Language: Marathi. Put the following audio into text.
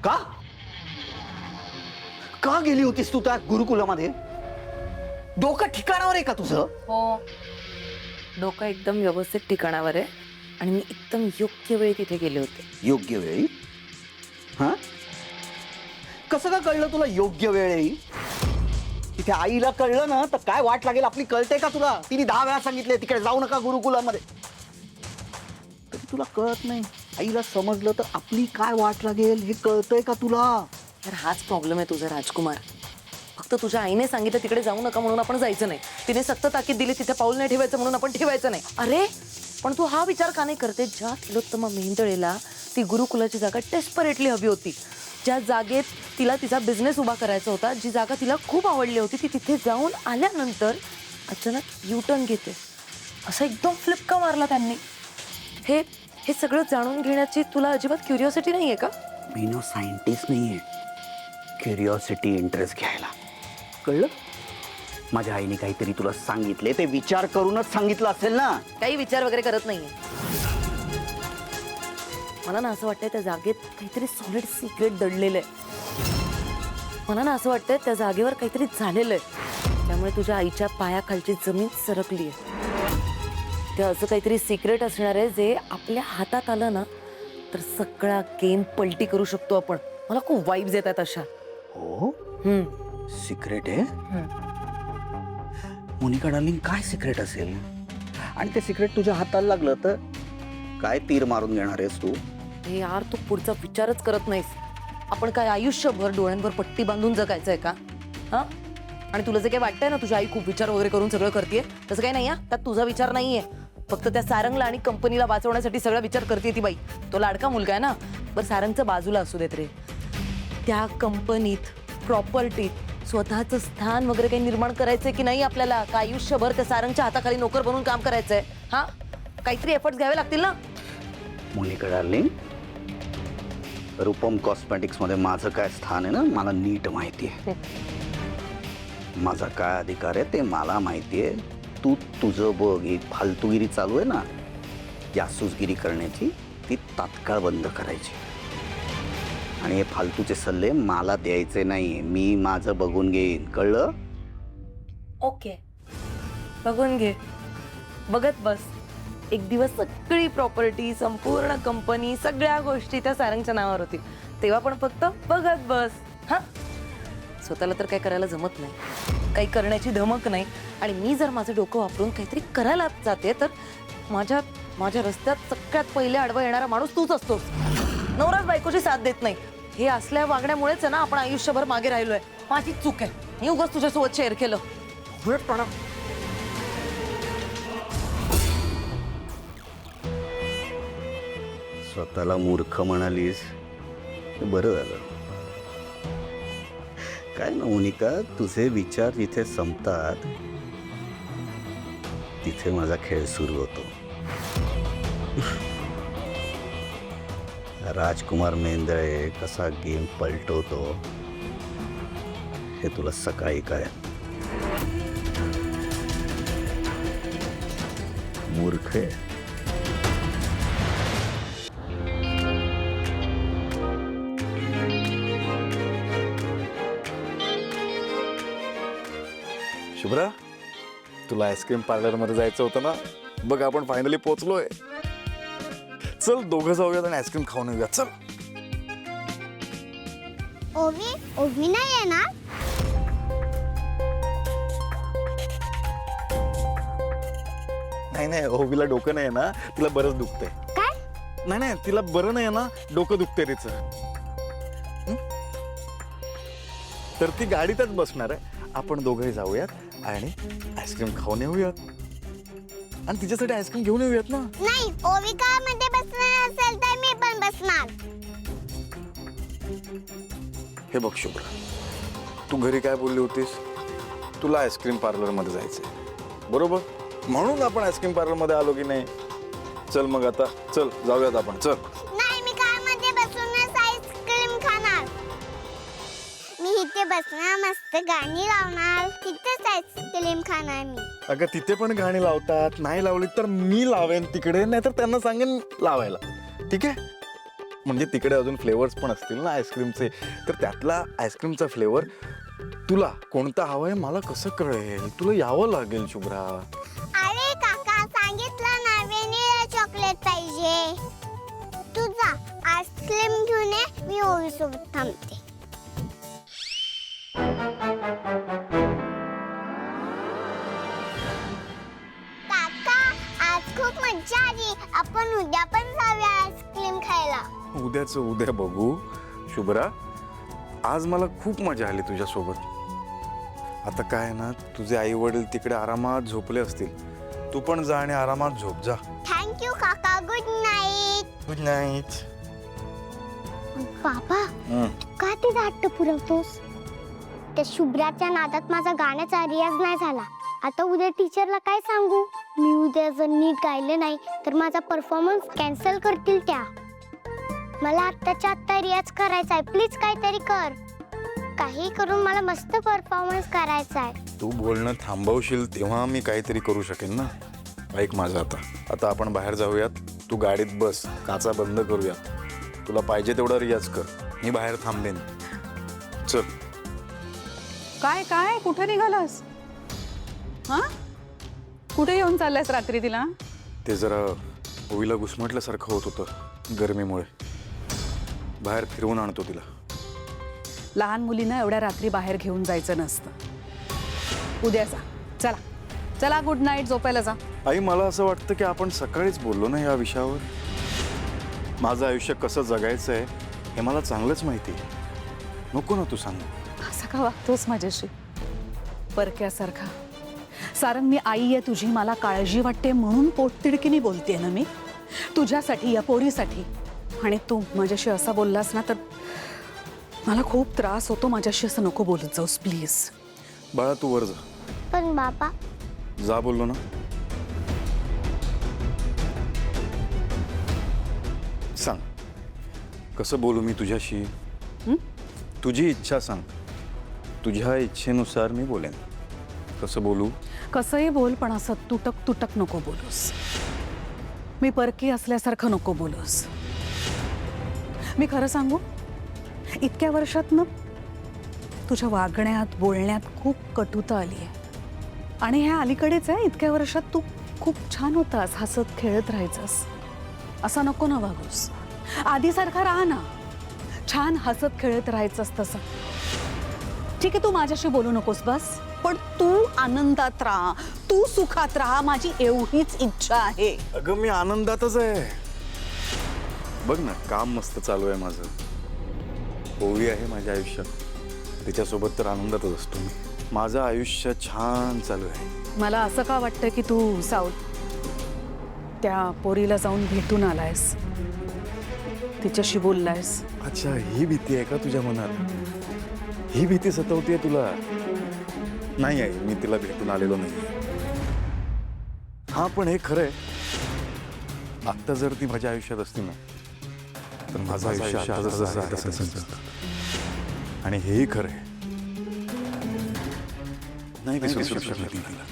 का का गेली होतीस तू त्या गुरुकुलामध्ये? डोकं ठिकाणावर आहे का तुझं? हो, डोकं एकदम व्यवस्थित ठिकाणावर आहे आणि मी एकदम योग्य वेळी तिथे गेले होते. योग्य वेळी? हा, कसं का कळलं तुला योग्य वेळ येईल? तिथे आईला कळलं ना तर काय वाट लागेल आपली कळते का तुला? तिने 10 वेळा सांगितले तिकडे जाऊ नका गुरुकुलामध्ये, तरी तुला कळत नाही. आईला समजलं तर आपली काय वाट लागेल हे कळतंय का तुला? तर हाच प्रॉब्लेम आहे तुझा राजकुमार. फक्त तुझ्या आईने सांगितलं तिकडे जाऊ नका म्हणून आपण जायचं नाही, तिने सक्त ताकीद दिली तिथे पाऊल नाही ठेवायचं म्हणून आपण ठेवायचं नाही. अरे पण तू हा विचार का नाही करते? ज्या तिलोत्तमा मेहेंदळेला ती गुरुकुलाची जागा डेस्परेटली हवी होती, ज्या जागेत तिला तिचा बिझनेस उभा करायचा होता, जी जागा तिला खूप आवडली होती, ती तिथे जाऊन आल्यानंतर अचानक युटर्न घेते, असं एकदम फ्लिप का मारला त्यांनी? हे हे सगळं जाणून घेण्याची तुला अजिबात क्युरिओसिटी नाहीये का? मी नो सायंटिस्ट नाहीये क्युरिओसिटी इंटरेस्ट घ्यायला, कळलं? माझ्या आईने काहीतरी तुला सांगितले ते विचार करूनच सांगितलं असेल ना? काही विचार वगैरे करत नाहीये. मला ना असं वाटतंय त्या जागेत काहीतरी सॉलिड सिक्रेट दडलेलं आहे. मला ना असं वाटतंय त्या जागेवर काहीतरी झालेलं आहे, त्यामुळे तुझ्या आईच्या पायाखालची जमीन सरकली आहे. ते असं काहीतरी सिक्रेट असणार आहे जे आपल्या हातात आलं ना तर सगळा गेम पलटी करू शकतो आपण. मला खूप वाईब्स येतात अशा. हो, सिक्रेट आहे? मोनिका डार्लिंग, काय सिक्रेट असेल? आणि ते सिक्रेट तुझ्या हाताला लागलं तर काय तीर मारून घेणार आहेस तू? हे यार, तू पुढचा विचारच करत नाहीस. आपण काय आयुष्यभर डोळ्यांवर पट्टी बांधून जगायचंय का? हा, आणि तुला जे काही वाटतंय ना तुझी आई खूप विचार वगैरे करून सगळं करते, तसं काही नाही. त्यात तुझा विचार नाहीये. फक्त त्या सारंगला आणि कंपनीला वाचवण्यासाठी सगळा विचार करते ती बाई. तो लाडका मुलगा आहे ना. बरं, सारंगचं बाजूला असू देत रे. त्या कंपनीत प्रॉपर्टीत स्वतःचं स्थान वगैरे काही निर्माण करायचंय की नाही आपल्याला? का आयुष्यभर त्या सारंगच्या हाताखाली नोकर बनून काम करायचंय? हा, काहीतरी एफर्ट्स घ्यावे लागतील ना. मोनिका डार्लिंग, रूपम कॉस्मेटिक्स मध्ये माझं काय स्थान आहे ना मला नीट माहिती आहे. माझा काय अधिकार आहे ते मला माहिती आहे. तू तुझं बघ, ही फालतूगिरी चालू आहे ना, जासूसगिरी करण्याची, ती तात्काळ बंद करायची. आणि हे फालतूचे सल्ले मला द्यायचे नाही. मी माझं बघून घेईन, कळलं? ओके, बघून घे, बघत बस. एक दिवस सगळी प्रॉपर्टी, संपूर्ण कंपनी, सगळ्या गोष्टी त्या सारंगच्या नावावर होती, तेव्हा पण फक्त बघत बस. हा, स्वतःला तर काही करायला जमत नाही, काही करण्याची धमक नाही. आणि मी जर माझं डोकं वापरून काहीतरी करायला जाते तर माझ्या रस्त्यात सगळ्यात पहिले आडवा येणारा माणूस तूच असतोस. नवराच बायकोची साथ देत नाही. हे असल्या वागण्यामुळेच ना आपण आयुष्यभर मागे राहिलोय. माझी चूक आहे, मी उगाच तुझ्यासोबत शेअर केलं. स्वतःला मूर्ख म्हणालीस, बरं झालं. काय ना मोनिका, तुझे विचार जिथे संपतात तिथे माझा खेळ सुरू होतो. राजकुमार मेहेंदळे कसा गेम पलटवतो हे तुला सकाळी कळेल. मूर्ख आहे. शुभ्रा, तुला आईस्क्रीम पार्लर मध्ये जायचं होतं ना? बघ, आपण फायनली पोहोचलोय. चल दोघं जाऊयात आणि आईस्क्रीम खाऊन येऊयात. चल. ओवी नाही येणार? नाही, ओवीला डोकं नाही ना, तिला बरंच दुखतंय. काय? नाही, तिला बरं नाही ना, डोकं दुखतंय तिचं. तर ती गाडीतच बसणार आहे. आपण दोघंही जाऊयात आणि आईस्क्रीम खाऊन येऊयात आणि तिच्यासाठी आईस्क्रीम घेऊन येऊयात ना. नाही, ओवी कारमध्ये बसणार असेल तर मी पण बसणार. हे बघ शुभ्रा, तू घरी काय बोलली होतीस? तुला आईस्क्रीम पार्लर मध्ये जायचंय, बरोबर? म्हणून आपण आईस्क्रीम पार्लर मध्ये आलो की नाही. चल मग आता, चल जाऊयात आपण. चल. नाही, मी कारमध्ये बसूनच आईस्क्रीम खाणार. मी इथे बसणार, मस्त गाणी लावणार, तिथेच आईस्क्रीम खाणार मी. अगं तिथे पण गाणी लावतात, नाही लावली तर मी लावेन तिकडे, नाहीतर त्यांना सांगेन लावायला. ठीक आहे? म्हणजे तिकडे अजून फ्लेवर्स पण असतील ना आईस्क्रीमचे, तर त्यातला आईस्क्रीमचा फ्लेवर तुला कोणता हवा आहे मला कसं कळेल? तुला यावं लागेल शुभ्रा. अरे काका सांगितलं ना व्हॅनिला चॉकलेट पाहिजे. तू जा आईस्क्रीम घेऊन ये, मी ओवी सोबत थांबते. काका आज खूप मज्जा आली. आपण उद्या पण जाऊया आईस्क्रीम खायला. उद्याचं उद्या बघू शुभ्रा. आज मला खूप मजा आली तुझ्या सोबत. आता काय ना, तुझे आई वडील तिकडे आरामात झोपले असतील. तू पण जा आणि आरामात झोप जा. थँक्यू काका. Good night. Good night. बाबा का ते दाट पुरवतोस? त्या शुभ्राच्या नादात माझा गाण्याचा रियाज नाही झाला. आता उद्या टीचरला काय सांगू? मी उद्या जर नीट गायले नाही तर माझा परफॉर्मन्स कॅन्सल करतील त्या. मला आत्ताच्या आत्ता रियाज करायचा आहे. प्लीज काहीतरी कर. काही करून मला मस्त परफॉर्मन्स करायचा आहे. तू बोलणं थांबवशील तेव्हा मी काहीतरी करू शकेन ना. ऐक माझं, आता आपण बाहेर जाऊयात. तू गाडीत बस, काचा बंद करूयात. तुला पाहिजे तेवढा रियाज कर, मी बाहेर थांबेन. चल. काय काय कुठे निघालास? हा, कुठे येऊन चाललायस रात्री तिला? ते जरा ओवीला घुसमटल्यासारखं होत होतं गरमीमुळे. बाहेर फिरवून आणतो तिला. लहान मुलींना एवढ्या रात्री बाहेर घेऊन जायचं नसतं. उद्या जा. चला चला, गुड नाईट, झोपायला जा. आई, मला असं वाटतं की आपण सकाळीच बोललो ना या विषयावर. माझं आयुष्य कसं जगायचं आहे हे मला चांगलंच माहिती आहे. नको ना तू सांग. असं का वागतोस माझ्याशी परक्यासारखा? सारंग, मी आई आहे तुझी, मला काळजी वाटते म्हणून पोटतिडकीने बोलतेय ना मी तुझ्यासाठी, या पोरीसाठी. आणि तू माझ्याशी असा बोललास ना तर मला खूप त्रास होतो. माझ्याशी असं नको बोलत जाऊस प्लीज. बाळा तू वर जा. पण बाबा जा बोललो ना. सांग कसं बोलू मी तुझ्याशी? तुझी इच्छा सांग. तुझ्या इच्छेनुसार मी बोलेन. कसं बोलू? कसंही बोल, पण असं तुटक तुटक नको बोलूस. मी परकी असल्यासारखं नको बोलूस. मी खरं सांगू, इतक्या वर्षात ना तुझ्या वागण्यात बोलण्यात खूप कटुता आली आहे. आणि ह्या अलीकडेच आहे, इतक्या वर्षात तू खूप छान होतास, हसत खेळत राहायचास. असा नको ना वागूस. आधीसारखा राहा ना, छान हसत खेळत राहायचंस तसं. ठीक आहे, तू माझ्याशी बोलू नकोस बस, पण तू आनंदात राहा, तू सुखात राहा, माझी एवढीच इच्छा आहे. अगं मी आनंदातच आहे. बघ ना, काम मस्त चालू आहे माझं. ओवी आहे माझ्या आयुष्यात, तिच्यासोबत तर आनंदातच असतो मी. माझं आयुष्य छान चालू आहे. मला असं का वाटतं की तू त्या पोरीला जाऊन भेटून आलायस, तिच्याशी बोललायस. अच्छा, ही भीती आहे का तुझ्या मनात? ही भीती सतवतेय तुला? नाही आहे, मी तिला भेटून आलेलो नाही. हा, पण हे खरंय, आत्ता जर ती माझ्या आयुष्यात असती ना तर माझं आयुष्य आता जसं आहे तसंच असतं. आणि हेही खरंय, नाही विसरू शकत नाही तिला.